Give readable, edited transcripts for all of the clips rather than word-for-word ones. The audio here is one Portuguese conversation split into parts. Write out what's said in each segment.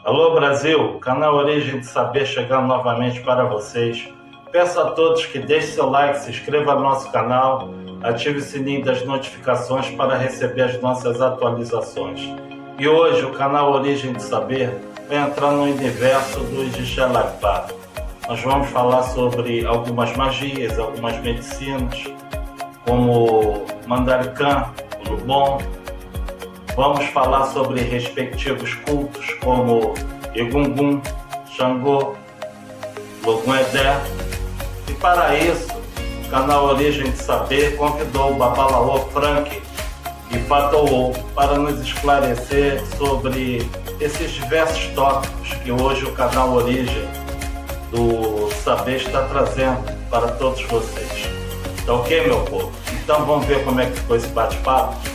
Alô Brasil, canal Origem de Saber chegando novamente para vocês. Peço a todos que deixem seu like, se inscreva no nosso canal, ative o sininho das notificações para receber as nossas atualizações. E hoje o canal Origem de Saber vai entrar no universo do Ixalapá. Nós vamos falar sobre algumas magias, algumas medicinas, como Mandaricã, Urubom. Vamos falar sobre respectivos cultos como Egungun, Xangô, Logum Edé. E para isso, o canal Origem de Saber convidou o Babalaô Frank e Fatoô para nos esclarecer sobre esses diversos tópicos que hoje o canal Origem do Saber está trazendo para todos vocês. Tá ok, meu povo? Então vamos ver como é que ficou esse bate-papo?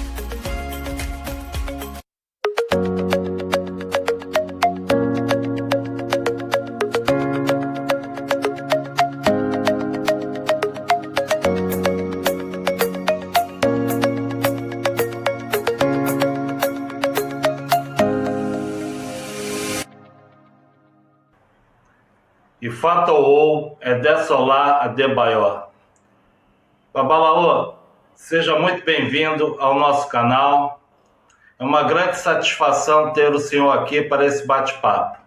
E Fatoou Edé Solá Adebayor. Babalaô, seja muito bem-vindo ao nosso canal. É uma grande satisfação ter o senhor aqui para esse bate-papo.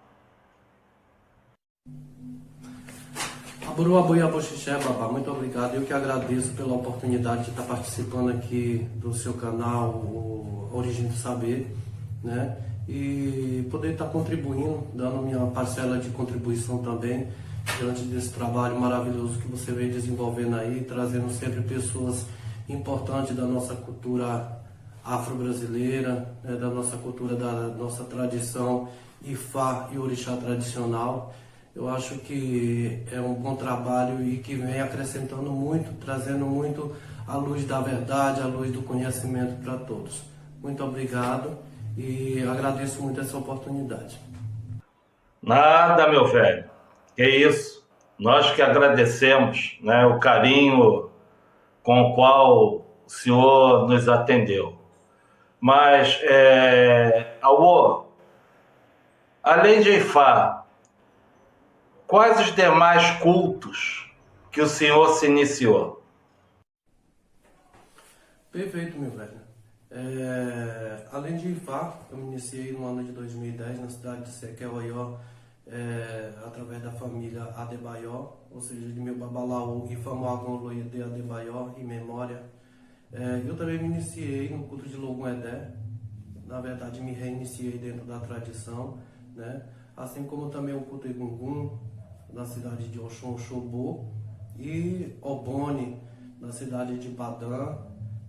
Muito obrigado. Eu que agradeço pela oportunidade de estar participando aqui do seu canal, o Origem do Saber, né? E poder estar contribuindo, dando minha parcela de contribuição também, diante desse trabalho maravilhoso que você vem desenvolvendo aí, trazendo sempre pessoas importantes da nossa cultura afro-brasileira, né, da nossa cultura, da nossa tradição Ifá e Orixá tradicional. Eu acho que é um bom trabalho e que vem acrescentando muito, trazendo muito a luz da verdade, a luz do conhecimento para todos. Muito obrigado e agradeço muito essa oportunidade. Nada, meu velho. Que isso. Nós que agradecemos, né, o carinho com o qual o senhor nos atendeu. Mas, Alô, além de Ifá, quais os demais cultos que o senhor se iniciou? Perfeito, meu velho. Além de Ifá, eu me iniciei no ano de 2010 na cidade de Sequel-Oió, através da família Adebayor, ou seja, de meu babalaô Ifamoagon Loide Adebayor, em memória. Eu também me iniciei no culto de Logum Edé, na verdade me reiniciei dentro da tradição, né? Assim como também o culto Egungun, na cidade de Oxum Xobô, e Obone, na cidade de Badã,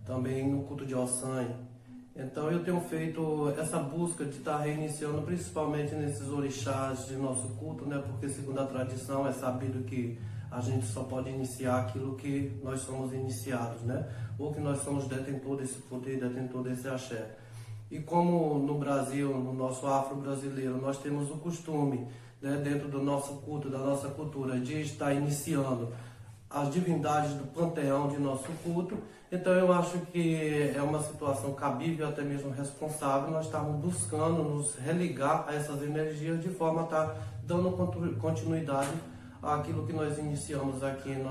também no culto de Ossanha. Então eu tenho feito essa busca de estar reiniciando principalmente nesses orixás de nosso culto, né? Porque segundo a tradição é sabido que a gente só pode iniciar aquilo que nós somos iniciados, né? Ou que nós somos detentor desse poder, detentor desse axé. E como no Brasil, no nosso afro-brasileiro, nós temos o costume, né, dentro do nosso culto, da nossa cultura, de estar iniciando as divindades do panteão de nosso culto, então eu acho que é uma situação cabível, até mesmo responsável, nós estamos buscando nos religar a essas energias de forma a estar dando continuidade àquilo que nós iniciamos aqui em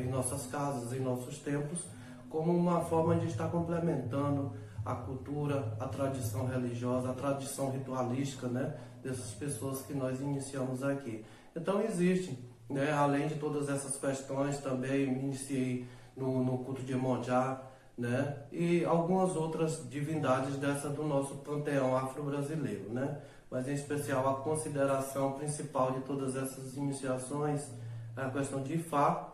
nossas casas, em nossos templos, como uma forma de estar complementando a cultura, a tradição religiosa, a tradição ritualística, né, dessas pessoas que nós iniciamos aqui. Então existe, né, além de todas essas questões, também me iniciei no culto de Emonjá, né, e algumas outras divindades dessa do nosso panteão afro-brasileiro, né, mas em especial a consideração principal de todas essas iniciações é a questão de Ifá,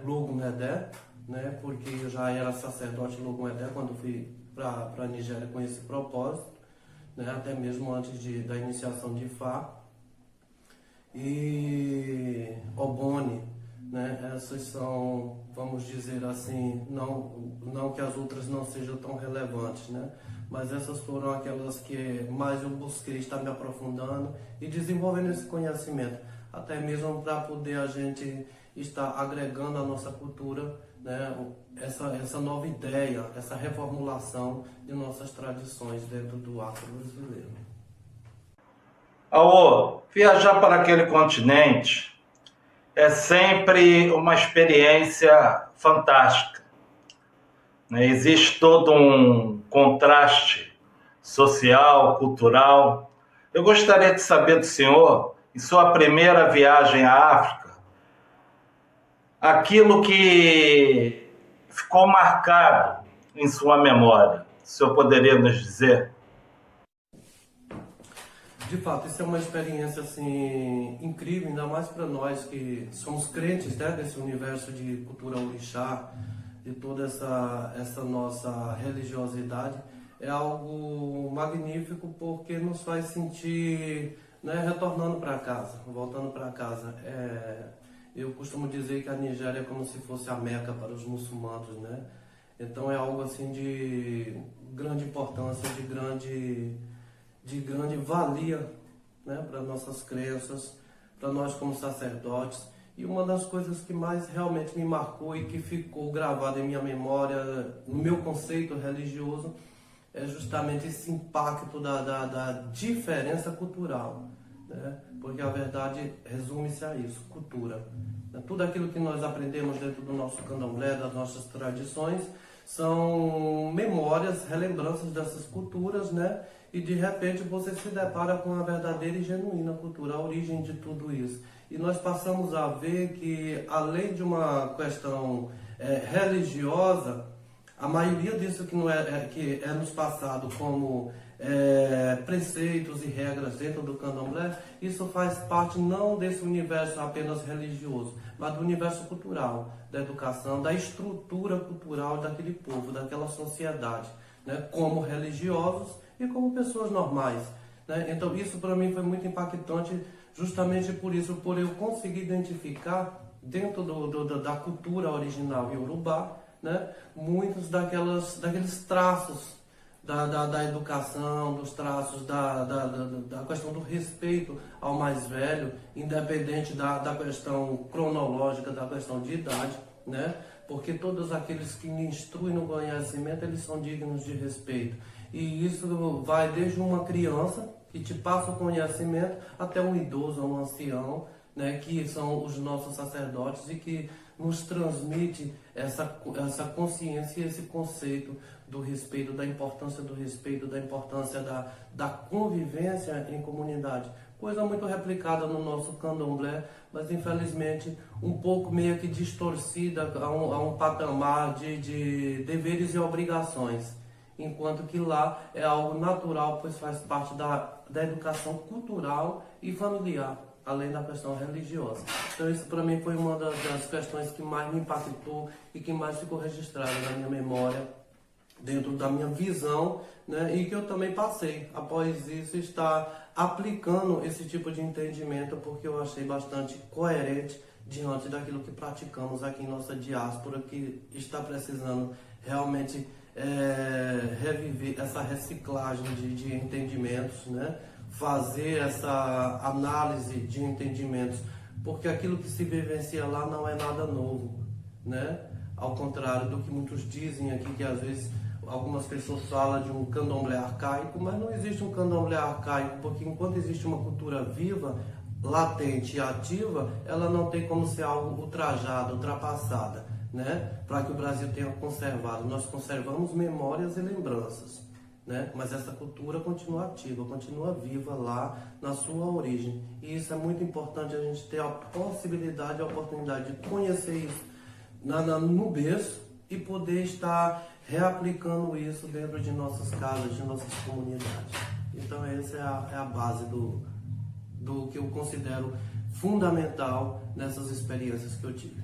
Logum Edé, né, porque eu já era sacerdote Logum Edé quando fui para a Nigéria com esse propósito, né, até mesmo antes da iniciação de Ifá. E Obone, né, essas são, vamos dizer assim, não que as outras não sejam tão relevantes, né, mas essas foram aquelas que mais eu busquei estar me aprofundando e desenvolvendo esse conhecimento, até mesmo para poder a gente estar agregando à nossa cultura, né, essa nova ideia, essa reformulação de nossas tradições dentro do afro brasileiro. Aô, viajar para aquele continente é sempre uma experiência fantástica, né? Existe todo um contraste social, cultural. Eu gostaria de saber do senhor, em sua primeira viagem à África, aquilo que ficou marcado em sua memória. O senhor poderia nos dizer? De fato, isso é uma experiência assim incrível, ainda mais para nós que somos crentes, né, desse universo de cultura orixá, de toda essa nossa religiosidade. É algo magnífico porque nos faz sentir, né, retornando para casa, voltando para casa. Eu costumo dizer que a Nigéria é como se fosse a Meca para os muçulmanos, né? Então é algo assim de grande importância, de grande valia, né, para nossas crenças, para nós como sacerdotes. E uma das coisas que mais realmente me marcou e que ficou gravada em minha memória, no meu conceito religioso, é justamente esse impacto da diferença cultural, né? Porque a verdade resume-se a isso, cultura. Tudo aquilo que nós aprendemos dentro do nosso candomblé, das nossas tradições, são memórias, relembranças dessas culturas, né? E de repente você se depara com a verdadeira e genuína cultura, a origem de tudo isso. E nós passamos a ver que, além de uma questão religiosa, a maioria disso que é nos passado como preceitos e regras dentro do candomblé, isso faz parte não desse universo apenas religioso, mas do universo cultural, da educação, da estrutura cultural daquele povo, daquela sociedade, né? Como religiosos e como pessoas normais, né? Então isso para mim foi muito impactante, justamente por isso, por eu conseguir identificar dentro da cultura original iorubá, né, muitos daqueles traços da educação, dos traços da questão do respeito ao mais velho, independente da questão cronológica, da questão de idade, né? Porque todos aqueles que me instruem no conhecimento, eles são dignos de respeito. E isso vai desde uma criança que te passa o conhecimento até um idoso, um ancião, né, que são os nossos sacerdotes e que nos transmite essa consciência e esse conceito do respeito, da importância do respeito, da importância da convivência em comunidade. Coisa muito replicada no nosso candomblé, mas infelizmente um pouco meio que distorcida a um patamar de deveres e obrigações. Enquanto que lá é algo natural, pois faz parte da educação cultural e familiar, além da questão religiosa. Então isso para mim foi uma das questões que mais me impactou e que mais ficou registrada na minha memória, dentro da minha visão, né? E que eu também passei, após isso, estar aplicando esse tipo de entendimento, porque eu achei bastante coerente diante daquilo que praticamos aqui em nossa diáspora, que está precisando realmente reviver essa reciclagem de entendimentos, né? Fazer essa análise de entendimentos, porque aquilo que se vivencia lá não é nada novo, né? Ao contrário do que muitos dizem aqui, que às vezes algumas pessoas falam de um candomblé arcaico, mas não existe um candomblé arcaico, porque enquanto existe uma cultura viva, latente e ativa, ela não tem como ser algo ultrajada, ultrapassada, né? Para que o Brasil tenha conservado. Nós conservamos memórias e lembranças, né? Mas essa cultura continua ativa, continua viva lá na sua origem. E isso é muito importante, a gente ter a possibilidade, a oportunidade de conhecer isso no berço e poder estar reaplicando isso dentro de nossas casas, de nossas comunidades. Então essa é a base do que eu considero fundamental nessas experiências que eu tive.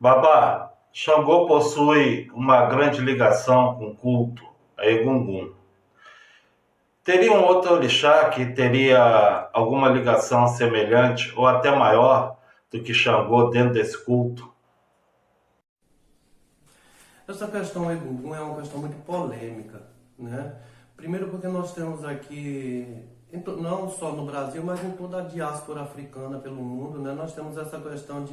Babá, Xangô possui uma grande ligação com o culto a Egungun. Teria um outro orixá que teria alguma ligação semelhante ou até maior do que Xangô dentro desse culto? Essa questão Egungun é uma questão muito polêmica, né? Primeiro porque nós temos aqui, não só no Brasil, mas em toda a diáspora africana pelo mundo, né? Nós temos essa questão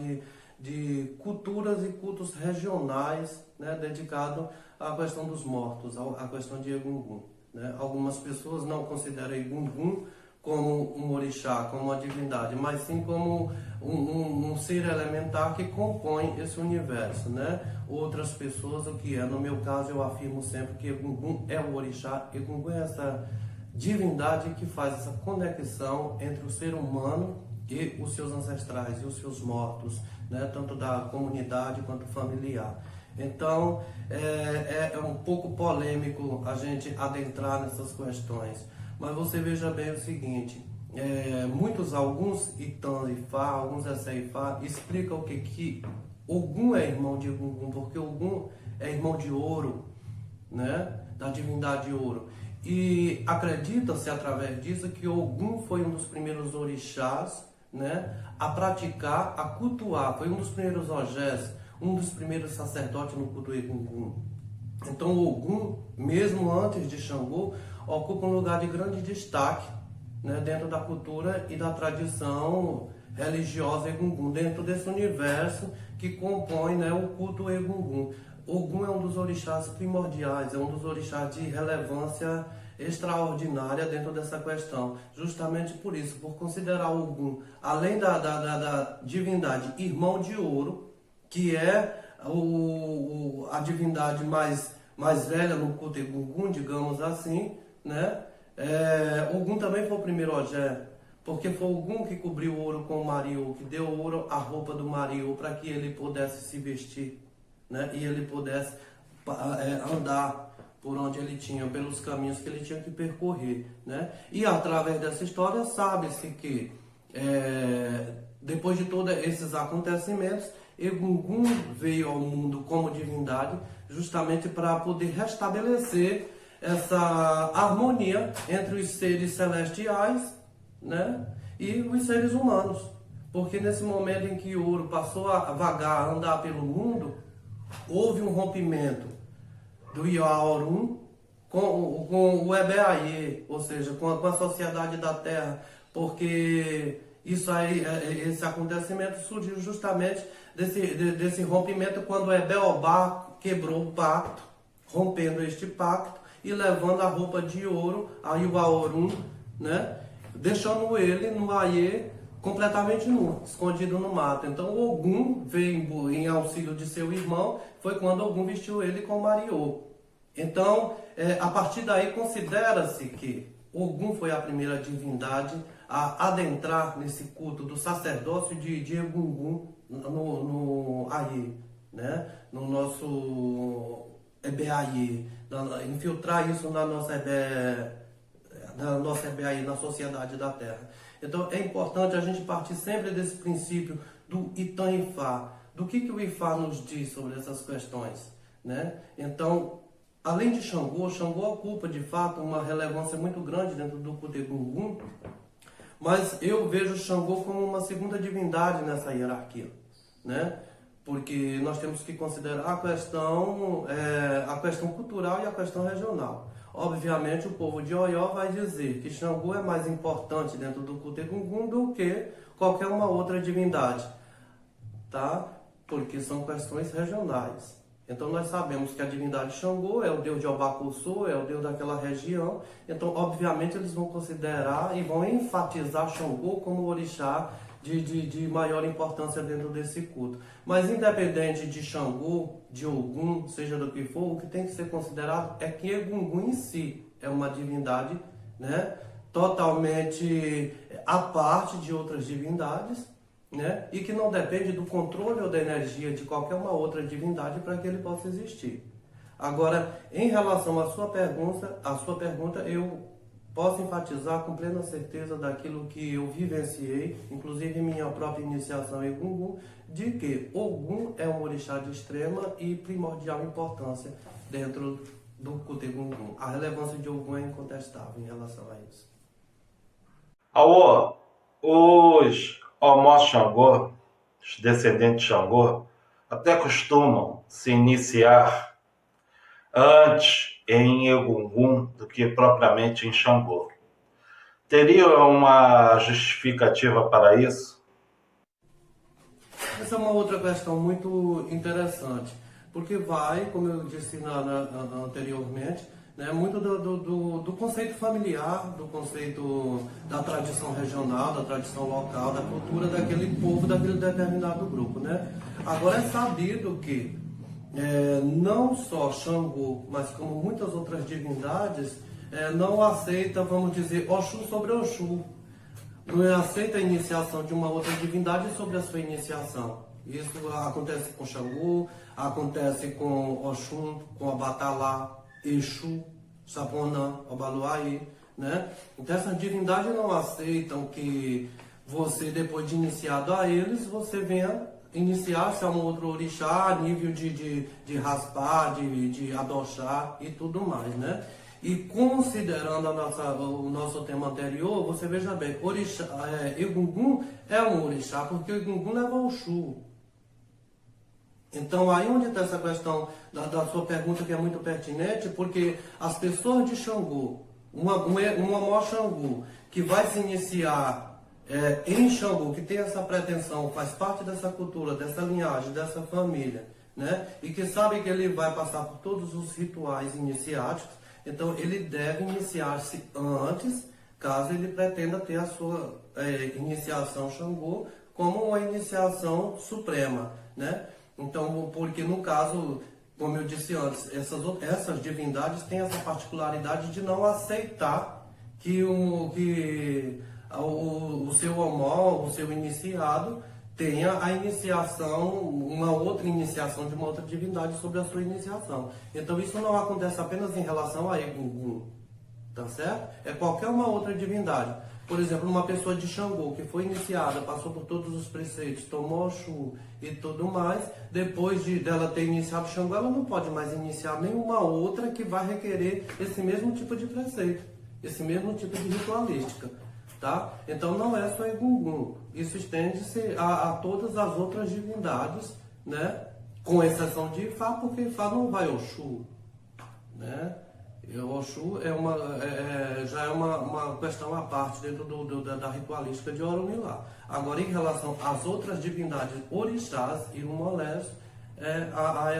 de culturas e cultos regionais, né? Dedicado à questão dos mortos, à questão de Egungun, né? Algumas pessoas não consideram Egungun como um orixá, como uma divindade, mas sim como um ser elementar que compõe esse universo, né? Outras pessoas, o que é? No meu caso, eu afirmo sempre que Egungun é o orixá. Egungun é essa divindade que faz essa conexão entre o ser humano e os seus ancestrais e os seus mortos, né? Tanto da comunidade quanto familiar. Então, é um pouco polêmico a gente adentrar nessas questões. Mas você veja bem o seguinte, alguns Itãs Ifá, alguns Essé Ifá, explicam o que Ogum é irmão de Egungun, porque Ogum é irmão de Ouro, né? Da divindade Ouro. E acredita-se através disso que Ogum foi um dos primeiros orixás, né, a praticar, a cultuar, foi um dos primeiros ogés, um dos primeiros sacerdotes no culto Egungun. Então Ogum, mesmo antes de Xangô, ocupa um lugar de grande destaque, né, dentro da cultura e da tradição religiosa Egungun, dentro desse universo que compõe, né, o culto Egungun. Ogum é um dos orixás primordiais, é um dos orixás de relevância extraordinária dentro dessa questão. Justamente por isso, por considerar Ogum, além da divindade irmão de Ouro, que é a divindade mais velha no culto Egungun, digamos assim, né? Ogum também foi o primeiro ogé, porque foi Ogum que cobriu o ouro com o Mariô, que deu ouro à roupa do Mariô para que ele pudesse se vestir, né? E ele pudesse andar por onde ele tinha, pelos caminhos que ele tinha que percorrer, né? E através dessa história sabe-se que depois de todos esses acontecimentos, Egungun veio ao mundo como divindade justamente para poder restabelecer essa harmonia entre os seres celestiais, né, e os seres humanos. Porque nesse momento em que o ouro passou a vagar, a andar pelo mundo, houve um rompimento do Yaorun com o Ebeaie, ou seja, com a sociedade da Terra, porque isso aí, esse acontecimento surgiu justamente desse rompimento quando o Ebeobá quebrou o pacto, rompendo este pacto e levando a roupa de ouro a Iwaorun, né, deixando ele no Aie completamente nu, escondido no mato. Então Ogum veio em auxílio de seu irmão, foi quando Ogum vestiu ele com Mariô. Então, a partir daí considera-se que Ogum foi a primeira divindade a adentrar nesse culto do sacerdócio de Egungun no Aie, né? No nosso Ebeaie, infiltrar isso na nossa Ebeaie, na sociedade da Terra. Então é importante a gente partir sempre desse princípio do Itã Ifá. Do que o Ifá nos diz sobre essas questões, né? Então, além de Xangô, Xangô ocupa de fato uma relevância muito grande dentro do culto Egungun, mas eu vejo Xangô como uma segunda divindade nessa hierarquia, né? Porque nós temos que considerar a questão cultural e a questão regional. Obviamente o povo de Oió vai dizer que Xangô é mais importante dentro do culto Egungun do que qualquer uma outra divindade, tá? Porque são questões regionais. Então nós sabemos que a divindade Xangô é o deus de Obacuçu, é o deus daquela região. Então obviamente eles vão considerar e vão enfatizar Xangô como orixá de maior importância dentro desse culto. Mas independente de Xangô, de Ogum, seja do que for, o que tem que ser considerado é que Egungun em si é uma divindade, né, totalmente à parte de outras divindades, né, e que não depende do controle ou da energia de qualquer uma outra divindade para que ele possa existir. Agora, em relação à sua pergunta, eu posso enfatizar com plena certeza daquilo que eu vivenciei, inclusive em minha própria iniciação em Egungun, de que Ogum é um orixá de extrema e primordial importância dentro do culto Egungun. A relevância de Ogum é incontestável em relação a isso. Aô, os Omós Xangô, os descendentes de Xangô, até costumam se iniciar antes em Egungun do que propriamente em Xangô. Teria uma justificativa para isso? Essa é uma outra questão muito interessante, porque vai, como eu disse anteriormente, né? Muito do conceito familiar, do conceito da tradição regional, da tradição local, da cultura daquele povo, daquele determinado grupo, né? Agora é sabido que não só Xangô, mas como muitas outras divindades, não aceita, vamos dizer, Oxum sobre Oxum. Não aceita a iniciação de uma outra divindade sobre a sua iniciação. Isso acontece com Xangô, acontece com Oxum, com Abatalá, Exu, Saponã, Obaluaí, né? Então essas divindades não aceitam que você, depois de iniciado a eles, você venha iniciar-se a um outro orixá a nível de raspar, de adochar e tudo mais, né? E considerando o nosso tema anterior, você veja bem, orixá, Egungun é um orixá, porque o Egungun leva o Xu. Então aí onde está essa questão da sua pergunta, que é muito pertinente, porque as pessoas de Xangô, uma maior Xangô, que vai se iniciar em Xangô, que tem essa pretensão, faz parte dessa cultura, dessa linhagem, dessa família, né? E que sabe que ele vai passar por todos os rituais iniciáticos, então ele deve iniciar-se antes, caso ele pretenda ter a sua iniciação Xangô como uma iniciação suprema, né? Então, porque no caso, como eu disse antes, essas divindades têm essa particularidade de não aceitar que o seu homó, o seu iniciado, tenha a iniciação, uma outra iniciação de uma outra divindade sobre a sua iniciação. Então isso não acontece apenas em relação a Egungun, tá certo? É qualquer uma outra divindade. Por exemplo, uma pessoa de Xangô que foi iniciada, passou por todos os preceitos, tomou Oxum e tudo mais, depois dela ter iniciado Xangô, ela não pode mais iniciar nenhuma outra que vai requerer esse mesmo tipo de preceito, esse mesmo tipo de ritualística. Tá? Então não é só Egungun, isso estende-se a todas as outras divindades, né? Com exceção de Ifá, porque Ifá não vai Oxum, né? E o Oxum já é uma questão à parte dentro da ritualística de Orunmilá. Agora, em relação às outras divindades orixás e Irumolés, há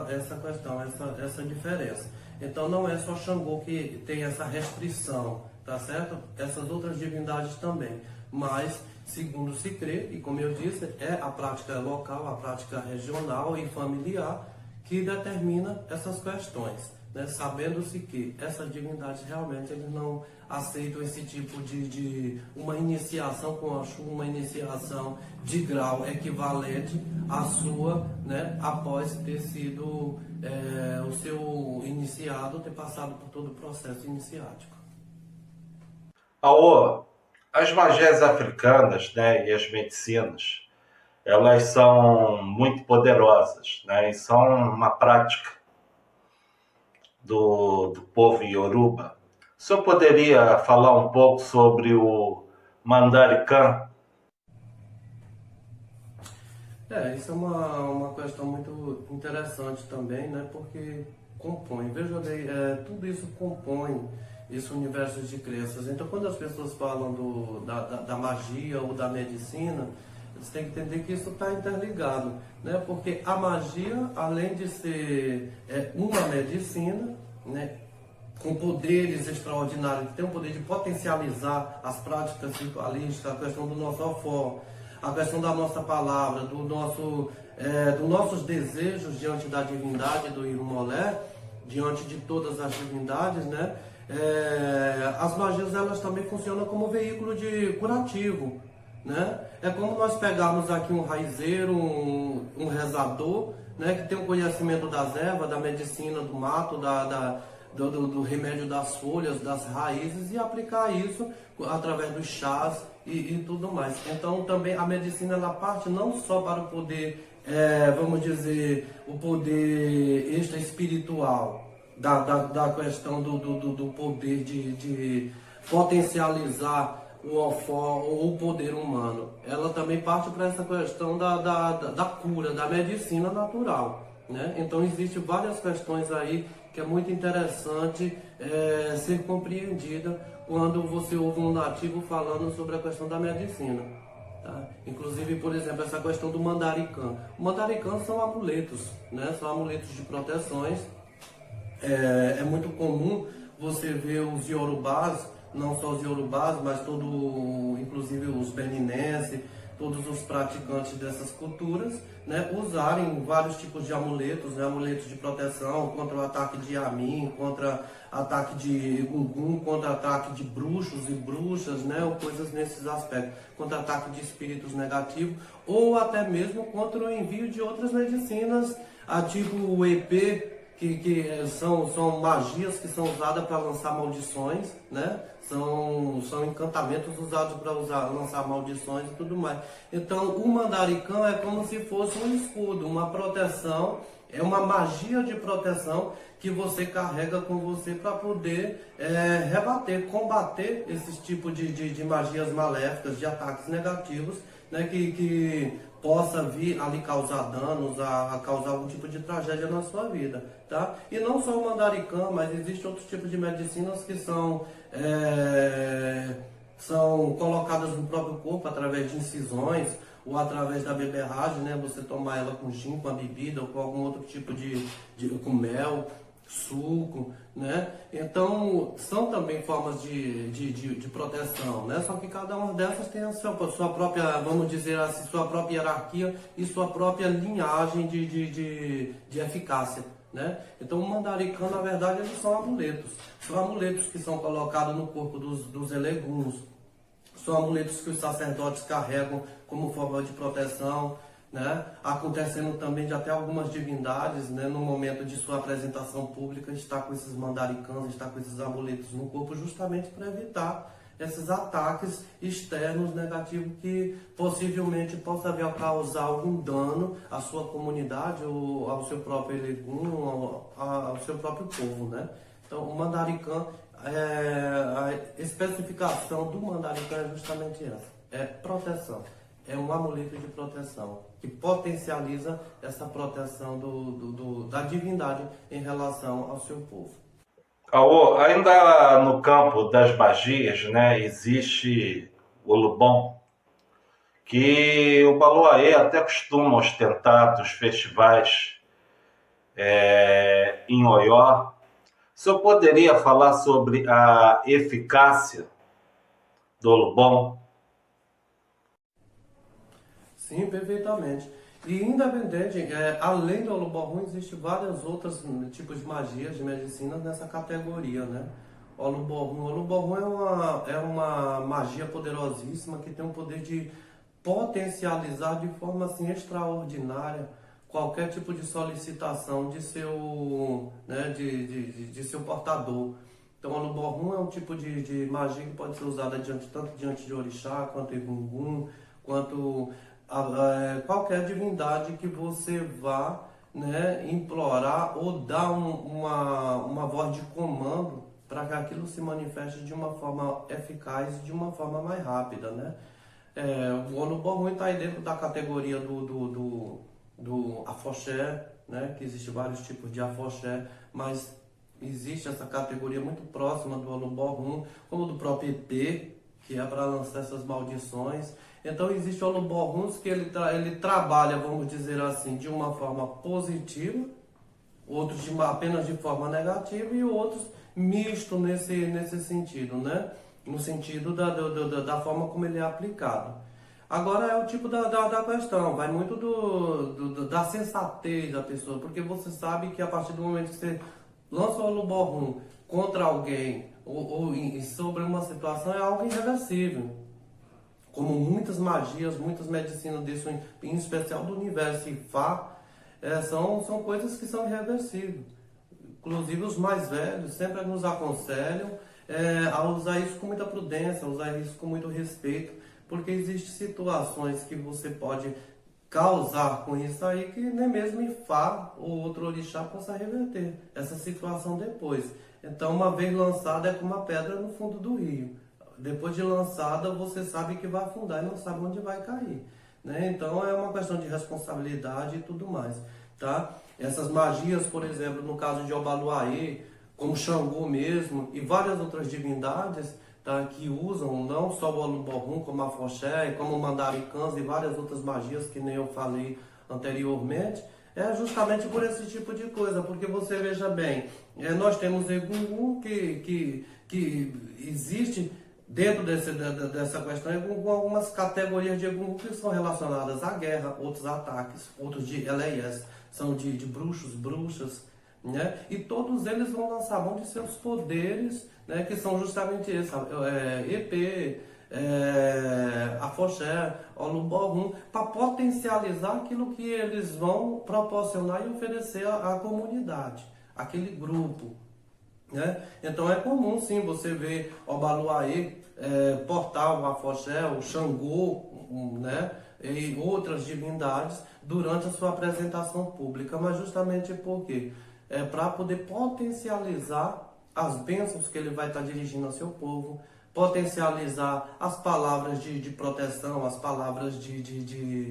essa questão, essa diferença. Então não é só Xangô que tem essa restrição, tá certo? Essas outras divindades também, mas segundo se crê, e como eu disse, é a prática local, a prática regional e familiar que determina essas questões, né? Sabendo-se que essas divindades realmente eles não aceitam esse tipo de uma iniciação com Oxum, uma iniciação de grau equivalente à sua, né? Após ter sido o seu iniciado, ter passado por todo o processo iniciático. Aô, as magias africanas, né, e as medicinas, elas são muito poderosas, né, e são uma prática do povo Yoruba. O senhor poderia falar um pouco sobre o Mandaricã? Isso é uma questão muito interessante também, né, porque compõe, veja bem, tudo isso compõe esse universo de crenças. Então, quando as pessoas falam da magia ou da medicina, eles têm que entender que isso está interligado, né? Porque a magia, além de ser uma medicina, né, com poderes extraordinários, que tem o poder de potencializar as práticas ritualísticas, a questão do nosso ofó, a questão da nossa palavra, dos nossos desejos diante da divindade do Irumolé, diante de todas as divindades, né? As magias elas também funcionam como veículo de curativo, né? É como nós pegarmos aqui um raizeiro, um rezador, né, que tem o conhecimento das ervas, da medicina do mato, do remédio das folhas, das raízes, e aplicar isso através dos chás e tudo mais. Então também a medicina ela parte não só para o poder, vamos dizer, o poder extra espiritual, da questão do poder de potencializar o ofó ou o poder humano. Ela também parte para essa questão da cura, da medicina natural, né? Então existem várias questões aí que é muito interessante ser compreendida quando você ouve um nativo falando sobre a questão da medicina. Tá? Inclusive, por exemplo, essa questão do mandaricã. O mandaricã são amuletos, né? São amuletos de proteções É muito comum você ver os iorubás, não só os iorubás, mas inclusive os beninenses, todos os praticantes dessas culturas, né, usarem vários tipos de amuletos, né, amuletos de proteção contra o ataque de Yamin, contra ataque de Egungun, contra ataque de bruxos e bruxas, né, ou coisas nesses aspectos, contra ataque de espíritos negativos, ou até mesmo contra o envio de outras medicinas, tipo o EP, que são magias que são usadas para lançar maldições, né? São encantamentos usados para lançar maldições e tudo mais. Então, o mandaricão é como se fosse um escudo, uma proteção, é uma magia de proteção que você carrega com você para poder rebater, combater esses tipos de magias maléficas, de ataques negativos, né? Que possa vir a lhe causar danos, a causar algum tipo de tragédia na sua vida, tá? E não só o mandaricã, mas existem outros tipos de medicinas que são colocadas no próprio corpo através de incisões ou através da beberragem, né? Você tomar ela com gin, com a bebida ou com algum outro tipo com mel, suco, né? Então, são também formas de proteção, né? Só que cada uma dessas tem a sua própria, vamos dizer assim, sua própria hierarquia e sua própria linhagem de eficácia, né? Então, o mandaricã, na verdade, eles são amuletos. São amuletos que são colocados no corpo dos eleguns. São amuletos que os sacerdotes carregam como forma de proteção, né? Acontecendo também de até algumas divindades, né, no momento de sua apresentação pública, está com esses mandaricãs, está com esses amuletos no corpo, justamente para evitar esses ataques externos negativos que possivelmente possa vir a causar algum dano à sua comunidade ou ao seu próprio elegum, ao seu próprio povo, né? Então, o mandaricã, a especificação do mandaricã é justamente essa, é proteção. É um amuleto de proteção, que potencializa essa proteção da divindade em relação ao seu povo. Caô, ainda no campo das magias, né, existe o Lubon, que o Baluaê até costuma ostentar dos festivais em Oió. O senhor poderia falar sobre a eficácia do Lubon? Sim, perfeitamente. E independente, além do Oluborrum, existem vários outros tipos de magias, de medicina nessa categoria, né? O Oluborrum é uma magia poderosíssima que tem o poder de potencializar de forma assim extraordinária qualquer tipo de solicitação de seu, né, de seu portador. Então, o Oluborrum é um tipo de magia que pode ser usada tanto diante de orixá, quanto Egungun, quanto qualquer divindade que você vá, né, implorar ou dar uma voz de comando para que aquilo se manifeste de uma forma eficaz e de uma forma mais rápida, né? O Oluborrum está aí dentro da categoria do afoxé, né? Que existe vários tipos de afoxé, mas existe essa categoria muito próxima do Oluborrum, como do próprio EP, que é para lançar essas maldições. Então existe o Oluborruns que ele trabalha, vamos dizer assim, de uma forma positiva, outros apenas de forma negativa e outros misto nesse sentido, né? No sentido da forma como ele é aplicado. Agora é o tipo da questão, vai muito da sensatez da pessoa, porque você sabe que a partir do momento que você lança o Oluborrum contra alguém ou sobre uma situação, é algo irreversível. Como muitas magias, muitas medicinas disso, em especial do universo Ifá, são coisas que são irreversíveis. Inclusive os mais velhos sempre nos aconselham a usar isso com muita prudência, a usar isso com muito respeito, porque existem situações que você pode causar com isso aí que nem mesmo Ifá ou outro orixá possa reverter essa situação depois. Então, uma vez lançada, é como uma pedra no fundo do rio. Depois de lançada, você sabe que vai afundar e não sabe onde vai cair, né? Então é uma questão de responsabilidade e tudo mais, tá? Essas magias, por exemplo, no caso de Obaluaê, como Xangô mesmo, e várias outras divindades, tá, que usam não só o Oluborrum, como a Afoxé, como o Mandaricãs e várias outras magias que nem eu falei anteriormente, É justamente por esse tipo de coisa, porque você veja bem, nós temos Egungun que existe dentro dessa questão, Egungun, algumas categorias de Egungun que são relacionadas à guerra, outros ataques, outros de Eleias, são de bruxos, bruxas, né? E todos eles vão lançar mão de seus poderes, né? Que são justamente esses, EP, Afoxé, Oluborum, para potencializar aquilo que eles vão proporcionar e oferecer à comunidade, aquele grupo, né? Então é comum sim você ver Obaluaê portar o Afoxé, o Xangô, né? E outras divindades durante a sua apresentação pública, mas justamente porque para poder potencializar as bênçãos que ele vai estar dirigindo ao seu povo, potencializar as palavras de proteção, as palavras de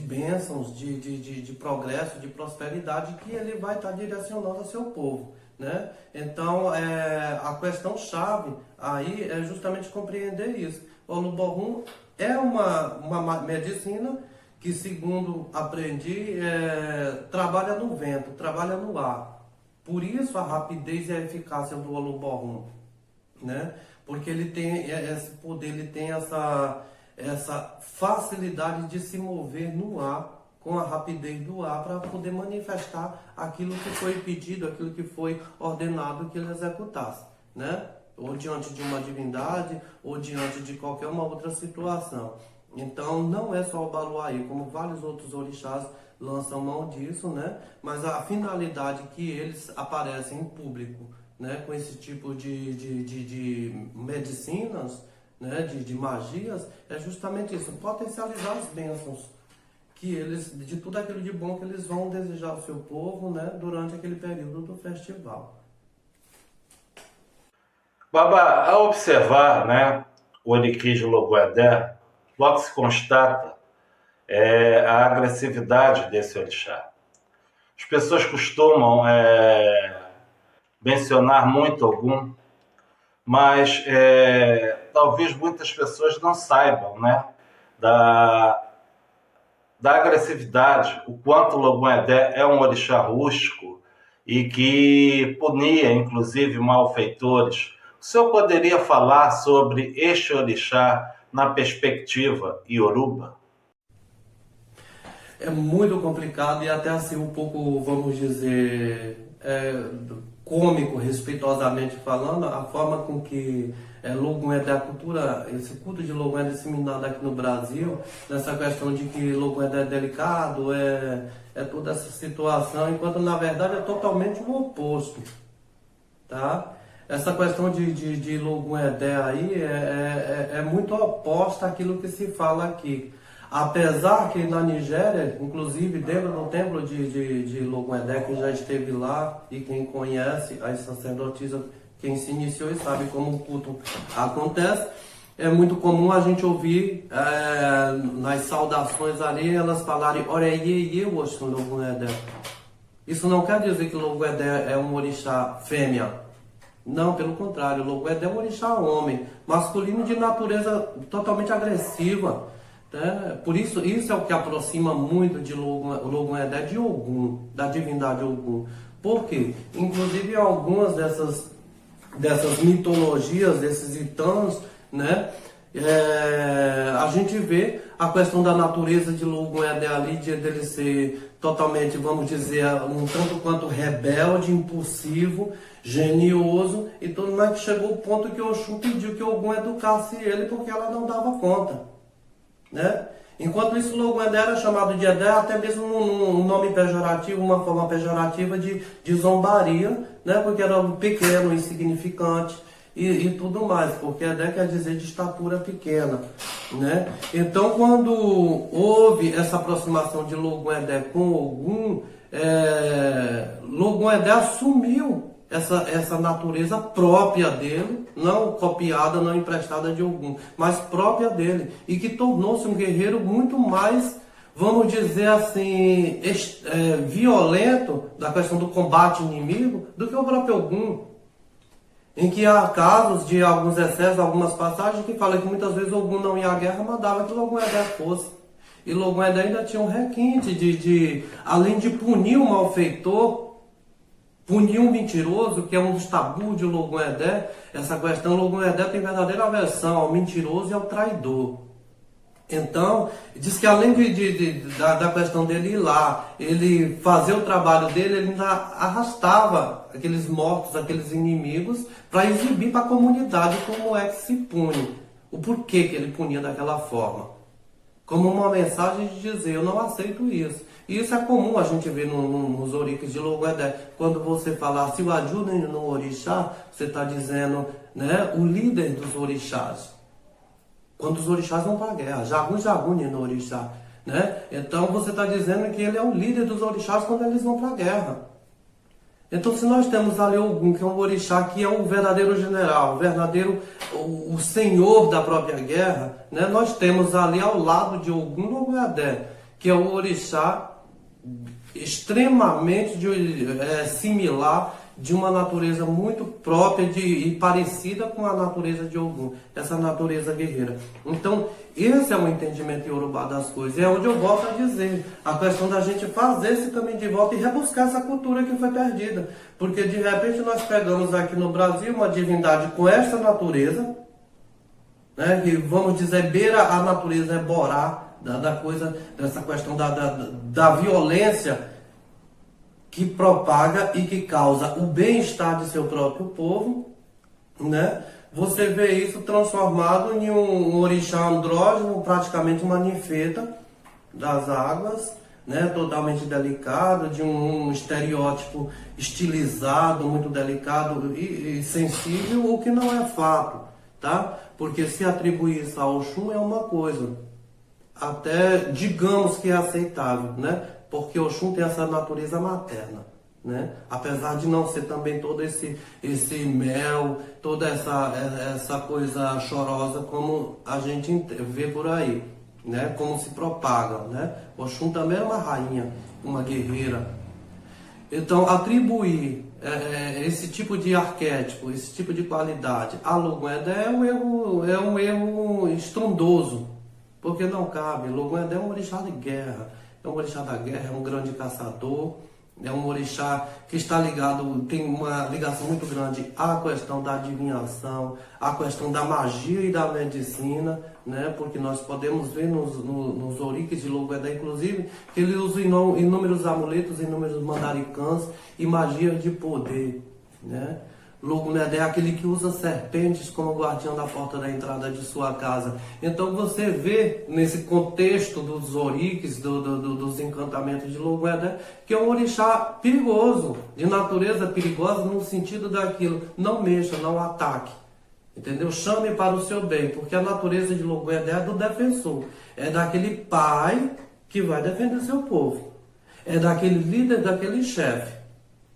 bênçãos, de progresso, de prosperidade que ele vai estar direcionando ao seu povo, né? Então, a questão chave aí é justamente compreender isso. O Oluborum é uma medicina que, segundo aprendi, trabalha no vento, trabalha no ar. Por isso a rapidez e a eficácia do Oluborum, né? Porque ele tem esse poder, ele tem essa facilidade de se mover no ar, com a rapidez do ar, para poder manifestar aquilo que foi pedido, aquilo que foi ordenado que ele executasse, né? Ou diante de uma divindade, ou diante de qualquer uma outra situação. Então não é só o Baluaí, como vários outros orixás lançam mão disso, né? Mas a finalidade que eles aparecem em público, né? Com esse tipo de medicinas, né? De magias, é justamente isso, potencializar as bênçãos que eles, de tudo aquilo de bom que eles vão desejar ao seu povo, né? Durante aquele período do festival. Baba, ao observar, né, o Oriquis de Logoedé, logo se constata a agressividade desse orixá. As pessoas costumam mencionar muito Ogum, mas talvez muitas pessoas não saibam, né, da agressividade, o quanto Logoedé é um orixá rústico e que punia, inclusive, malfeitores. O senhor poderia falar sobre este orixá na perspectiva Ioruba? É muito complicado e até assim um pouco, vamos dizer, cômico, respeitosamente falando, a forma com que Logoedé, a cultura, esse culto de Logoedé é disseminado aqui no Brasil, nessa questão de que Logoedé é delicado, toda essa situação, enquanto na verdade é totalmente o oposto, tá? Essa questão de Logoedé aí é muito oposta àquilo que se fala aqui. Apesar que na Nigéria, inclusive dentro do templo de Logoedé, que já esteve lá, e quem conhece as sacerdotisas, quem se iniciou e sabe como o culto acontece, é muito comum a gente ouvir nas saudações ali, elas falarem Oreye Oxum Logoedé. Isso não quer dizer que Logoedé é um orixá fêmea. Não, pelo contrário, Logoedé é um orixá homem, masculino de natureza totalmente agressiva. Por isso é o que aproxima muito de Logoedé de Ogum, da divindade Ogum. Por quê? Inclusive algumas dessas mitologias, desses itãs, né? A gente vê a questão da natureza de Logoedé ali, dele ser totalmente, vamos dizer, um tanto quanto rebelde, impulsivo, genioso e tudo mais, que chegou ao ponto que Oxum pediu que Ogum educasse ele porque ela não dava conta, né? Enquanto isso, Logoedé era chamado de Edé, até mesmo um nome pejorativo, uma forma pejorativa de zombaria, né? Porque era pequeno, insignificante e tudo mais, porque Edé quer dizer de estatura pequena, né? Então, quando houve essa aproximação de Logoedé com Ogum, Logoedé assumiu essa natureza própria dele, não copiada, não emprestada de Ogum, mas própria dele, e que tornou-se um guerreiro muito mais, vamos dizer assim, violento da questão do combate inimigo do que o próprio Ogum, em que há casos de alguns excessos, algumas passagens que falam que muitas vezes Ogum não ia à guerra, mandava que Logoedé fosse. E Logoedé ainda tinha um requinte além de punir o malfeitor, punir um mentiroso, que é um dos tabus de Logoedé. Essa questão, Logoedé tem verdadeira aversão ao mentiroso e ao traidor. Então, diz que além da questão dele ir lá, ele fazer o trabalho dele, ele ainda arrastava aqueles mortos, aqueles inimigos, para exibir para a comunidade como é que se pune. O porquê que ele punia daquela forma. Como uma mensagem de dizer, eu não aceito isso. E isso é comum a gente ver nos oriques de Logoedé. Quando você falar, se o ajudem no orixá, você está dizendo, né, o líder dos orixás. Quando os orixás vão para a guerra, Jaguni no orixá, né? Então você está dizendo que ele é o líder dos orixás quando eles vão para a guerra. Então se nós temos ali Ogum, que é um orixá, que é o verdadeiro general, o senhor da própria guerra, né? Nós temos ali ao lado de Ogum Logoedé, que é o orixá extremamente similar, de uma natureza muito própria e parecida com a natureza de Ogum, essa natureza guerreira. Então, esse é o entendimento iorubá das coisas. É onde eu volto a dizer, a questão da gente fazer esse caminho de volta e rebuscar essa cultura que foi perdida. Porque, de repente, nós pegamos aqui no Brasil uma divindade com essa natureza, né, que, vamos dizer, beira a natureza, é Borá, dessa questão da violência, que propaga e que causa o bem-estar de seu próprio povo, né? Você vê isso transformado em um orixá andrógeno, praticamente uma ninfeta das águas, né? Totalmente delicado, de um estereótipo estilizado, muito delicado e sensível, o que não é fato, tá? Porque se atribuir isso a Oxum é uma coisa, até digamos que é aceitável, né? Porque Oxum tem essa natureza materna, né? Apesar de não ser também todo esse mel, toda essa coisa chorosa como a gente vê por aí, né? Como se propaga, né? Oxum também é uma rainha, uma guerreira. Então, atribuir esse tipo de arquétipo, esse tipo de qualidade a Logoedé é um erro estrondoso, porque não cabe. Logoedé é um orixá de guerra. É um orixá da guerra, é um grande caçador, é um orixá que está ligado, tem uma ligação muito grande à questão da adivinhação, à questão da magia e da medicina, né? Porque nós podemos ver nos oriques de Logoedé, inclusive, que ele usa inúmeros amuletos, inúmeros mandaricãs e magias de poder, né? Logoedé é aquele que usa serpentes como guardião da porta da entrada de sua casa. Então você vê nesse contexto dos oriques, dos encantamentos de Logoedé, que é um orixá perigoso, de natureza perigosa no sentido daquilo, não mexa, não ataque. Entendeu? Chame para o seu bem, porque a natureza de Logoedé é do defensor. É daquele pai que vai defender seu povo. É daquele líder, daquele chefe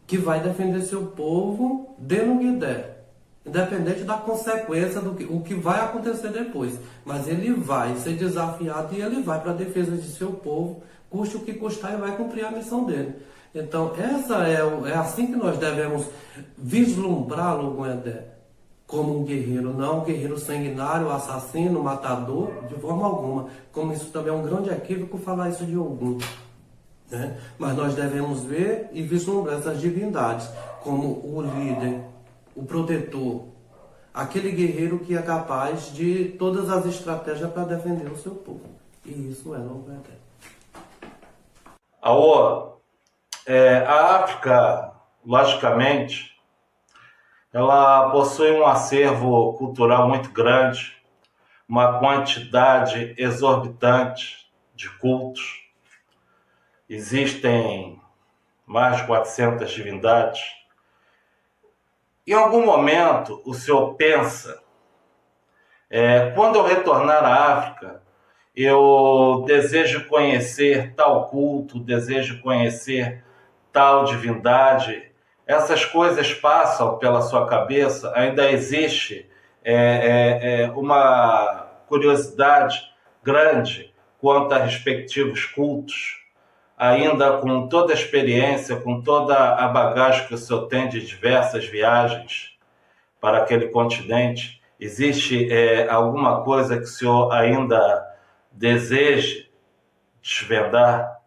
que vai defender seu povo de Noguidé, independente da consequência o que vai acontecer depois. Mas ele vai ser desafiado e ele vai para a defesa de seu povo, custe o que custar, e vai cumprir a missão dele. Então, essa é assim que nós devemos vislumbrar Logoedé, como um guerreiro, não um guerreiro sanguinário, assassino, matador, de forma alguma. Como isso também é um grande equívoco falar isso de Ogum. Né? Mas nós devemos ver e vislumbrar essas divindades como o líder, o protetor, aquele guerreiro que é capaz de todas as estratégias para defender o seu povo. E isso é Logoedé. A África, logicamente, ela possui um acervo cultural muito grande, uma quantidade exorbitante de cultos. Existem mais de 400 divindades. Em algum momento, o senhor pensa, quando eu retornar à África, eu desejo conhecer tal culto, desejo conhecer tal divindade. Essas coisas passam pela sua cabeça? Ainda existe uma curiosidade grande quanto a respectivos cultos? Ainda com toda a experiência, com toda a bagagem que o senhor tem de diversas viagens para aquele continente, existe alguma coisa que o senhor ainda deseje desvendar?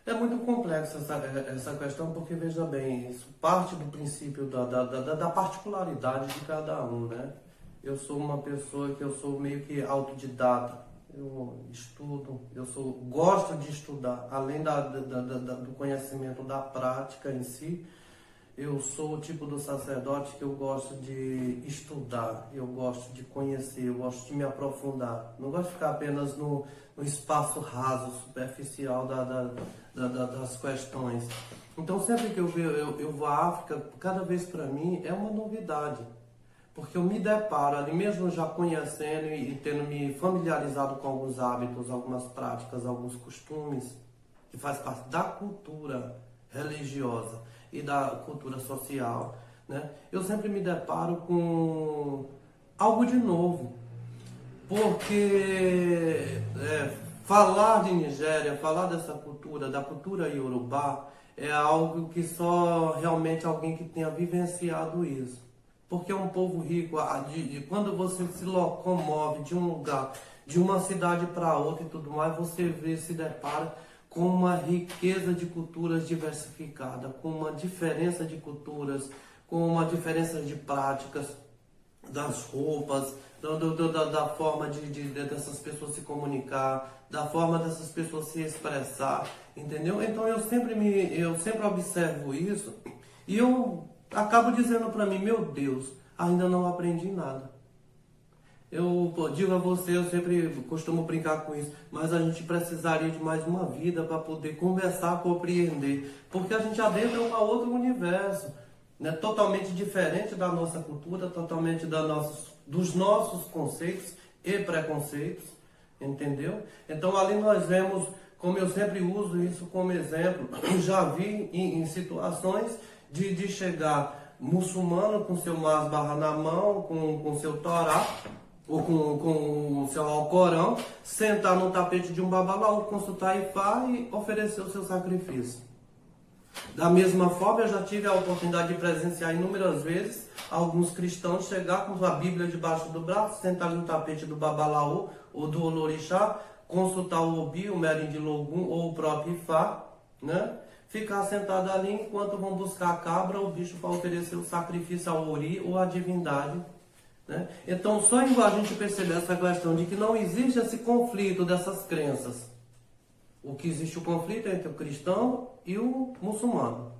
É muito complexa essa questão, porque veja bem, isso parte do princípio da particularidade de cada um, né? Eu sou uma pessoa que eu sou meio que autodidata, eu estudo, gosto de estudar, além do conhecimento da prática em si. Eu sou o tipo do sacerdote que eu gosto de estudar, eu gosto de conhecer, eu gosto de me aprofundar. Não gosto de ficar apenas no espaço raso, superficial das questões. Então, sempre que eu vou à África, cada vez para mim é uma novidade. Porque eu me deparo ali mesmo já conhecendo e tendo me familiarizado com alguns hábitos, algumas práticas, alguns costumes, que faz parte da cultura religiosa e da cultura social, né? Eu sempre me deparo com algo de novo, porque falar de Nigéria, falar dessa cultura, da cultura iorubá, é algo que só realmente alguém que tenha vivenciado isso. Porque é um povo rico, quando você se locomove de um lugar, de uma cidade para outra e tudo mais, você se depara com uma riqueza de culturas diversificada, com uma diferença de culturas, com uma diferença de práticas, das roupas, da forma dessas pessoas se comunicar, da forma dessas pessoas se expressar, entendeu? Então eu sempre observo isso e eu acabo dizendo para mim, meu Deus, ainda não aprendi nada. Eu digo a você, eu sempre costumo brincar com isso, mas a gente precisaria de mais uma vida para poder conversar, compreender, porque a gente adentra um outro universo, né? Totalmente diferente da nossa cultura, totalmente dos nossos conceitos e preconceitos, entendeu? Então ali nós vemos, como eu sempre uso isso como exemplo, já vi em situações de chegar muçulmano com seu masbarra na mão, com seu Torá, ou com o seu Alcorão, sentar no tapete de um babalaú, consultar Ifá e oferecer o seu sacrifício. Da mesma forma, eu já tive a oportunidade de presenciar inúmeras vezes alguns cristãos chegar com a Bíblia debaixo do braço, sentar no tapete do babalaú ou do Olorixá, consultar o Obi, o Merim de Logum ou o próprio Ifá, né? Ficar sentado ali enquanto vão buscar a cabra ou o bicho para oferecer o sacrifício ao Ori ou à divindade, né? Então, só em a gente perceber essa questão de que não existe esse conflito dessas crenças. O que existe o conflito é entre o cristão e o muçulmano.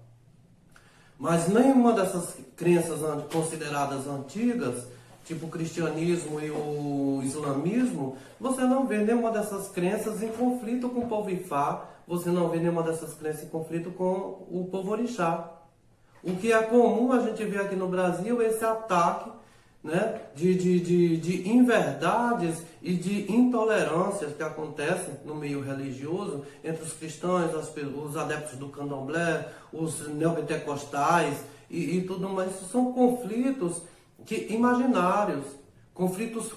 Mas nenhuma dessas crenças consideradas antigas, tipo o cristianismo e o islamismo, você não vê nenhuma dessas crenças em conflito com o povo Ifá, você não vê nenhuma dessas crenças em conflito com o povo Orixá. O que é comum a gente ver aqui no Brasil é esse ataque, né, de inverdades e de intolerâncias que acontecem no meio religioso entre os cristãos, os adeptos do candomblé, os neopentecostais e tudo mais. Isso são conflitos imaginários, conflitos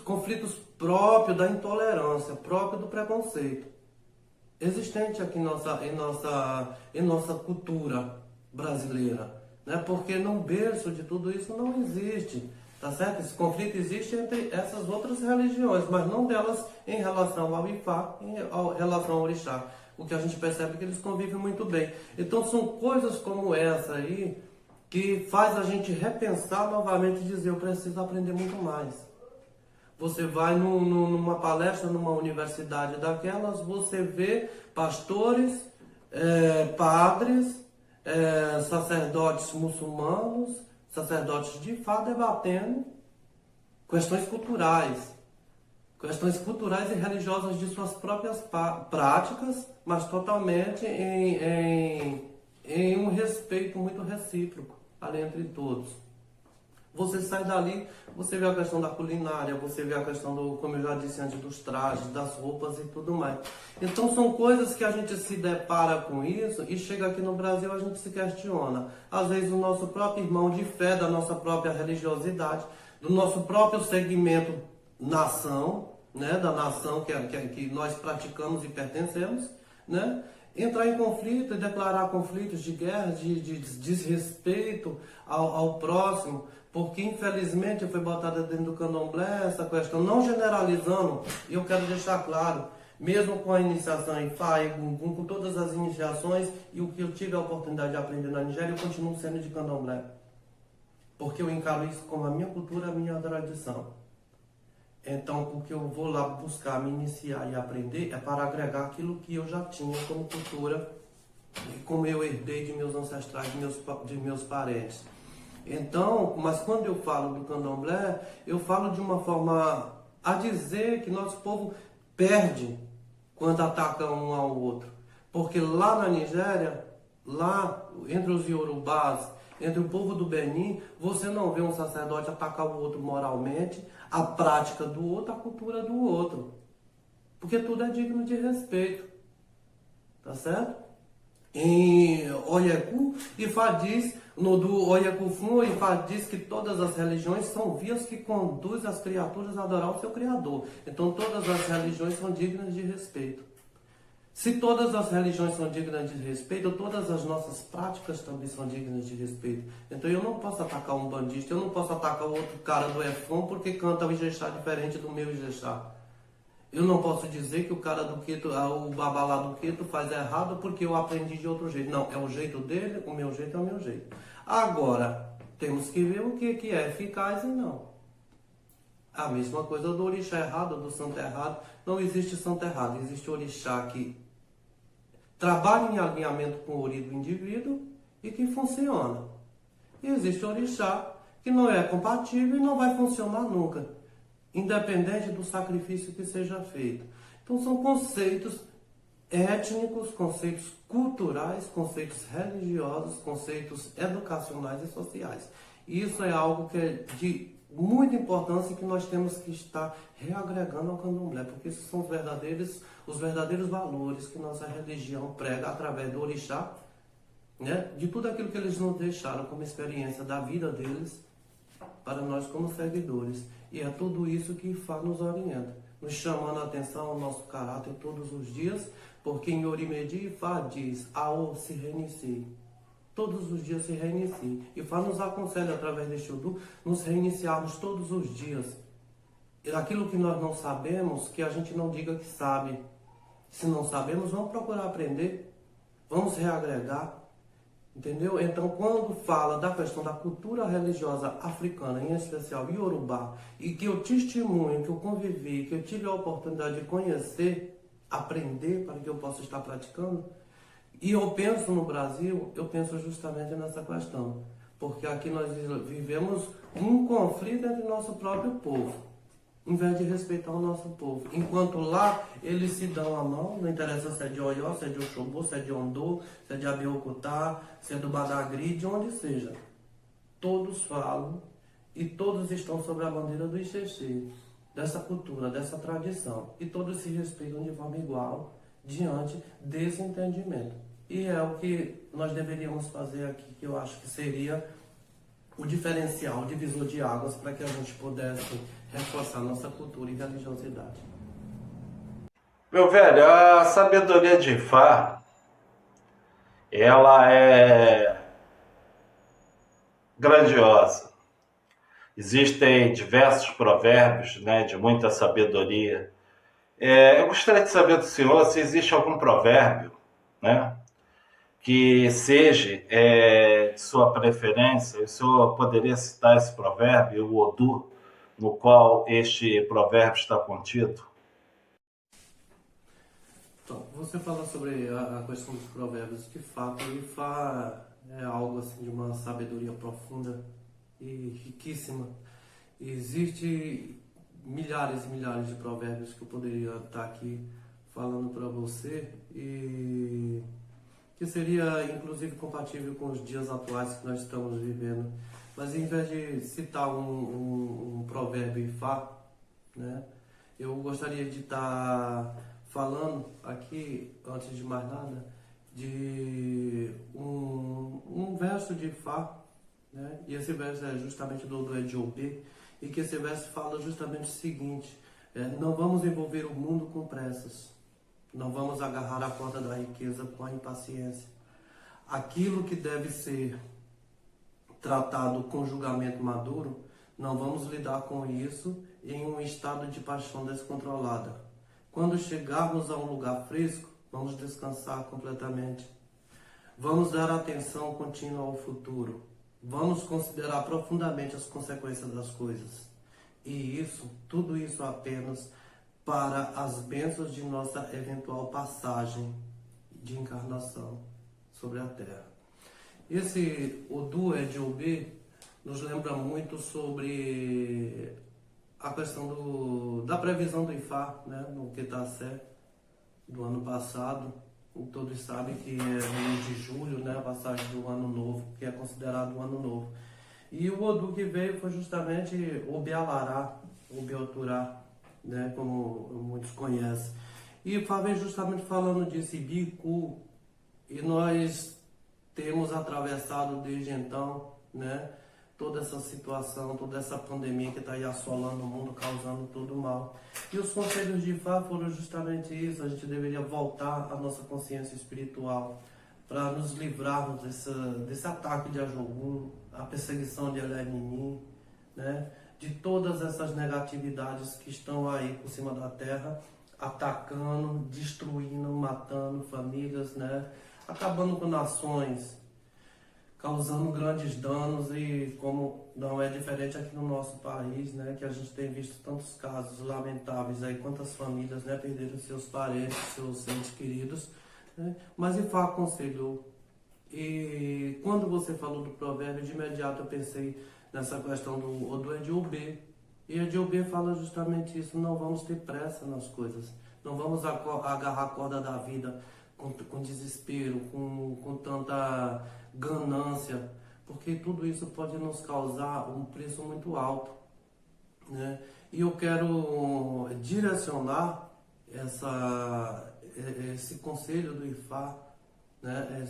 próprios da intolerância, próprios do preconceito, existente aqui em nossa cultura brasileira, né? Porque no berço de tudo isso não existe. Tá certo? Esse conflito existe entre essas outras religiões, mas não delas em relação ao Ifá, em relação ao Orixá. O que a gente percebe é que eles convivem muito bem. Então são coisas como essa aí que faz a gente repensar novamente e dizer, eu preciso aprender muito mais. Você vai numa palestra, numa universidade daquelas, você vê pastores, padres, sacerdotes muçulmanos, sacerdotes de Ifá debatendo questões culturais e religiosas de suas próprias práticas, mas totalmente em um respeito muito recíproco ali entre todos. Você sai dali, você vê a questão da culinária, você vê a questão como eu já disse antes, dos trajes, das roupas e tudo mais. Então são coisas que a gente se depara com isso e chega aqui no Brasil a gente se questiona. Às vezes o nosso próprio irmão de fé, da nossa própria religiosidade, do nosso próprio segmento nação, né, da nação que nós praticamos e pertencemos, né? Entrar em conflito e declarar conflitos de guerra, de desrespeito ao próximo, Porque infelizmente foi botada dentro do candomblé essa questão, não generalizando, e eu quero deixar claro, mesmo com a iniciação em Fá e Gungun, com todas as iniciações e o que eu tive a oportunidade de aprender na Nigéria, eu continuo sendo de candomblé. Porque eu encaro isso como a minha cultura, a minha tradição. Então, o que eu vou lá buscar, me iniciar e aprender é para agregar aquilo que eu já tinha como cultura e como eu herdei de meus ancestrais, de meus parentes. Então, mas quando eu falo do candomblé, eu falo de uma forma a dizer que nosso povo perde quando ataca um ao outro. Porque lá na Nigéria, lá entre os Yorubás, entre o povo do Benin, você não vê um sacerdote atacar o outro moralmente, a prática do outro, a cultura do outro. Porque tudo é digno de respeito. Tá certo? Em Oyeku, Ifá diz, no do Oyekufun, Ifá diz que todas as religiões são vias que conduzem as criaturas a adorar o seu Criador. Então todas as religiões são dignas de respeito. Se todas as religiões são dignas de respeito, todas as nossas práticas também são dignas de respeito. Então eu não posso atacar um bandista, eu não posso atacar o outro cara do Efon porque canta o Ijexá diferente do meu Ijexá. Eu não posso dizer que o cara do Queto, o babalá do Queto faz errado porque eu aprendi de outro jeito. Não, é o jeito dele, o meu jeito é o meu jeito. Agora, temos que ver o que é eficaz e não. A mesma coisa do orixá errado, do santo errado. Não existe santo errado, existe orixá que trabalha em alinhamento com o ori do indivíduo e que funciona. E existe orixá que não é compatível e não vai funcionar nunca, independente do sacrifício que seja feito. Então são conceitos étnicos, conceitos culturais, conceitos religiosos, conceitos educacionais e sociais. E isso é algo que é de muita importância e que nós temos que estar reagregando ao candomblé, porque esses são os verdadeiros valores que nossa religião prega através do orixá, né? De tudo aquilo que eles nos deixaram como experiência da vida deles para nós como seguidores. E é tudo isso que Ifá nos orienta, nos chamando a atenção ao nosso caráter todos os dias, porque em Orimedi Ifá diz, Aô, se reinicie. Todos os dias se reinicie. Ifá nos aconselha, através deste Odu, nos reiniciarmos todos os dias. E daquilo que nós não sabemos, que a gente não diga que sabe. Se não sabemos, vamos procurar aprender. Vamos reagregar. Entendeu? Então, quando fala da questão da cultura religiosa africana, em especial Yorubá, e que eu testemunho, que eu convivi, que eu tive a oportunidade de conhecer, aprender para que eu possa estar praticando, e eu penso no Brasil, eu penso justamente nessa questão. Porque aqui nós vivemos um conflito entre nosso próprio povo, em vez de respeitar o nosso povo. Enquanto lá, eles se dão a mão, não interessa se é de Oió, se é de Oxobô, se é de Ondô, se é de Abiocutá, se é do Badagri, de onde seja. Todos falam e todos estão sobre a bandeira do Ixexê, dessa cultura, dessa tradição. E todos se respeitam de forma igual diante desse entendimento. E é o que nós deveríamos fazer aqui, que eu acho que seria o diferencial, o divisor de águas, para que a gente pudesse reforçar nossa cultura e religiosidade. Meu velho, a sabedoria de Ifá, ela é grandiosa. Existem diversos provérbios, né, de muita sabedoria. Eu gostaria de saber do senhor se existe algum provérbio, né, que seja de sua preferência. O senhor poderia citar esse provérbio, o Odu, no qual este provérbio está contido? Então, você fala sobre a questão dos provérbios. De fato, Ifá é algo assim de uma sabedoria profunda e riquíssima. Existe milhares e milhares de provérbios que eu poderia estar aqui falando para você e que seria inclusive compatível com os dias atuais que nós estamos vivendo. Mas em vez de citar um provérbio Ifá, né, eu gostaria de estar falando aqui, antes de mais nada, de um verso de Ifá, né? E esse verso é justamente do Ediope, e que esse verso fala justamente o seguinte: não vamos envolver o mundo com pressas, não vamos agarrar a corda da riqueza com a impaciência. Aquilo que deve ser tratado com julgamento maduro, não vamos lidar com isso em um estado de paixão descontrolada. Quando chegarmos a um lugar fresco, vamos descansar completamente. Vamos dar atenção contínua ao futuro. Vamos considerar profundamente as consequências das coisas. E isso, tudo isso apenas para as bênçãos de nossa eventual passagem de encarnação sobre a Terra. Esse Odu Ediobe nos lembra muito sobre a questão da previsão do Ifá, né, no Quetassé do ano passado. Todos sabem que é no mês de julho, né, a passagem do ano novo, que é considerado o ano novo. E o Odu que veio foi justamente Obialará, Obiaturá, né, como muitos conhecem. E Fábio justamente falando disso, Ibicu, e nós temos atravessado desde então, né, toda essa situação, toda essa pandemia que está aí assolando o mundo, causando todo o mal. E os conselhos de Ifá foram justamente isso. A gente deveria voltar à nossa consciência espiritual para nos livrarmos desse ataque de Ajogun, a perseguição de Elé-Nini, né, de todas essas negatividades que estão aí por cima da terra, atacando, destruindo, matando famílias, né, acabando com nações, causando grandes danos. E como não é diferente aqui no nosso país, né, que a gente tem visto tantos casos lamentáveis aí, quantas famílias, né, perderam seus parentes, seus entes queridos, né, mas Ifá aconselhou. E quando você falou do provérbio, de imediato eu pensei nessa questão do Ediobe. E Ediobe fala justamente isso: não vamos ter pressa nas coisas, não vamos agarrar a corda da vida com desespero, com tanta ganância, porque tudo isso pode nos causar um preço muito alto, né? E eu quero direcionar esse conselho do Ifá, né?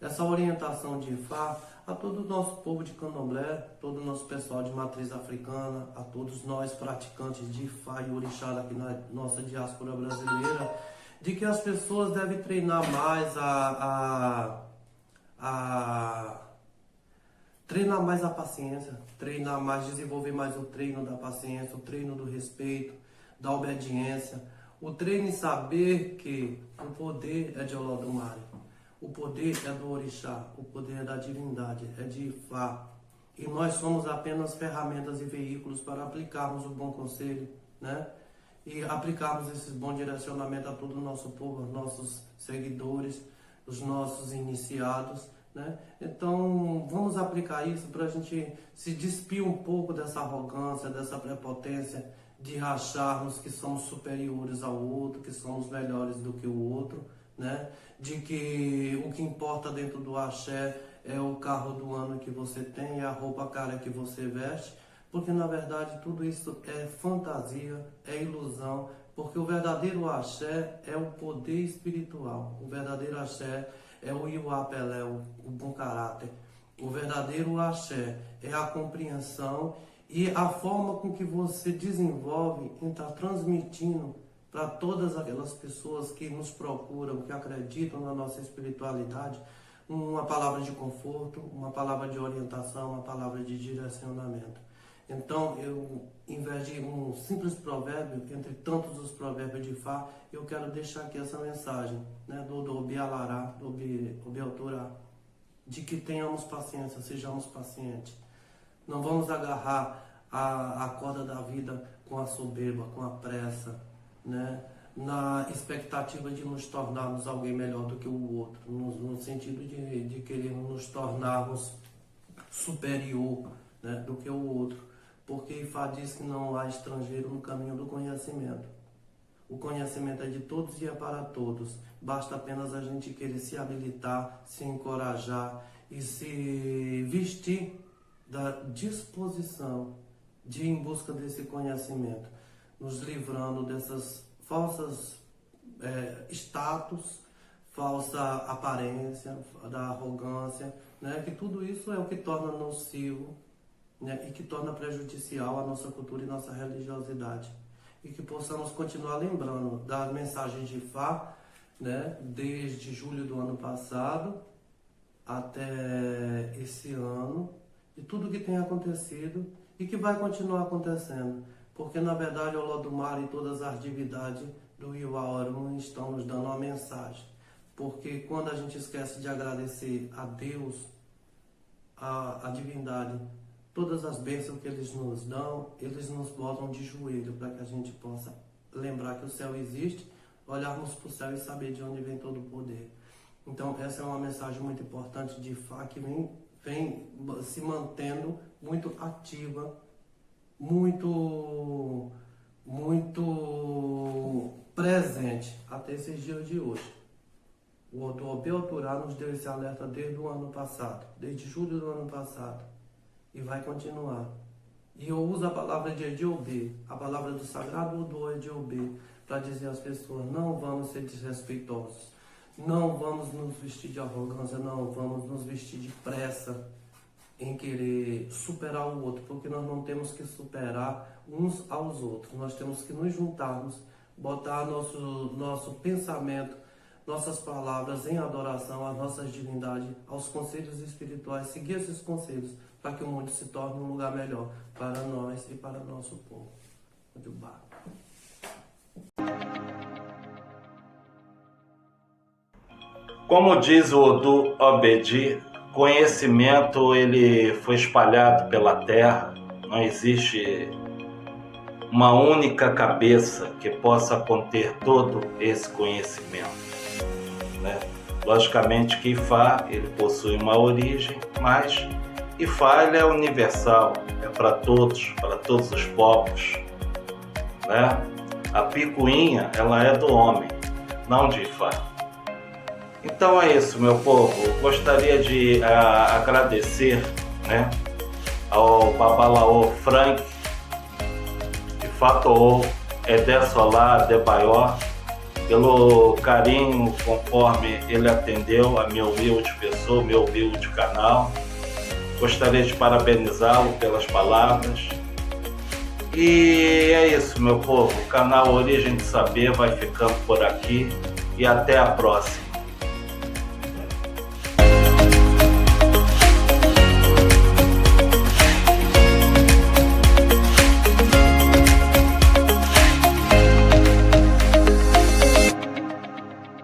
Essa orientação de Ifá a todo o nosso povo de Candomblé, todo o nosso pessoal de matriz africana, a todos nós praticantes de Ifá e Orixá aqui na nossa diáspora brasileira, de que as pessoas devem treinar mais treinar mais a paciência, treinar mais, desenvolver mais o treino da paciência, o treino do respeito, da obediência, o treino em saber que o poder é de Olodumare, o poder é do Orixá, o poder é da divindade, é de Ifá. E nós somos apenas ferramentas e veículos para aplicarmos o bom conselho, né? E aplicarmos esse bom direcionamento a todo o nosso povo, aos nossos seguidores, os nossos iniciados, né? Então vamos aplicar isso para a gente se despir um pouco dessa arrogância, dessa prepotência de acharmos que somos superiores ao outro, que somos melhores do que o outro, né? De que o que importa dentro do axé é o carro do ano que você tem, é a roupa cara que você veste, porque na verdade tudo isso é fantasia, é ilusão, porque o verdadeiro axé é o poder espiritual, o verdadeiro axé é o Iwa Pelé, o bom caráter, o verdadeiro axé é a compreensão e a forma com que você desenvolve em estar transmitindo para todas aquelas pessoas que nos procuram, que acreditam na nossa espiritualidade, uma palavra de conforto, uma palavra de orientação, uma palavra de direcionamento. Então, em vez de um simples provérbio, entre tantos os provérbios de Ifá, eu quero deixar aqui essa mensagem, né, do Obialará, do Obiaturá, de que tenhamos paciência, sejamos pacientes. Não vamos agarrar a corda da vida com a soberba, com a pressa, né, na expectativa de nos tornarmos alguém melhor do que o outro, no sentido de querer nos tornarmos superior, né, do que o outro. Porque Ifá diz que não há estrangeiro no caminho do conhecimento. O conhecimento é de todos e é para todos. Basta apenas a gente querer se habilitar, se encorajar e se vestir da disposição de ir em busca desse conhecimento, nos livrando dessas falsas status, falsa aparência, da arrogância, né? Que tudo isso é o que torna nocivo, né, e que torna prejudicial a nossa cultura e nossa religiosidade. E que possamos continuar lembrando das mensagens de Ifá, né, desde julho do ano passado, até esse ano, de tudo que tem acontecido e que vai continuar acontecendo, porque na verdade o Olodumare e todas as divindades do Iwa-Orum estão nos dando uma mensagem, porque quando a gente esquece de agradecer a Deus, a divindade, todas as bênçãos que eles nos dão, eles nos botam de joelho para que a gente possa lembrar que o céu existe, olharmos para o céu e saber de onde vem todo o poder. Então essa é uma mensagem muito importante de Ifá, que vem se mantendo muito ativa, muito presente até esses dias de hoje. O Oduobê Oturá nos deu esse alerta desde o ano passado, desde julho do ano passado, e vai continuar. E eu uso a palavra de Ediobê, a palavra do Sagrado Odu Ediobê, para dizer às pessoas: não vamos ser desrespeitosos, não vamos nos vestir de arrogância, não vamos nos vestir de pressa em querer superar o outro, porque nós não temos que superar uns aos outros, nós temos que nos juntarmos, botar nosso pensamento, nossas palavras em adoração às nossas divindades, aos conselhos espirituais, seguir esses conselhos para que o mundo se torne um lugar melhor para nós e para nosso povo. Odubá. Como diz o Odu Obedi, conhecimento ele foi espalhado pela terra, não existe uma única cabeça que possa conter todo esse conhecimento, né? Logicamente que Ifá ele possui uma origem, mas Ifá ele é universal, é para todos os povos, né? A picuinha ela é do homem, não de Ifá. Então é isso, meu povo. Gostaria de agradecer, né, ao Babalaô Frank Ifá-To'o Edé Solá Adebayor pelo carinho conforme ele atendeu a minha humilde pessoa, meu humilde canal. Gostaria de parabenizá-lo pelas palavras. E é isso, meu povo. O canal Origem de Saber vai ficando por aqui e até a próxima.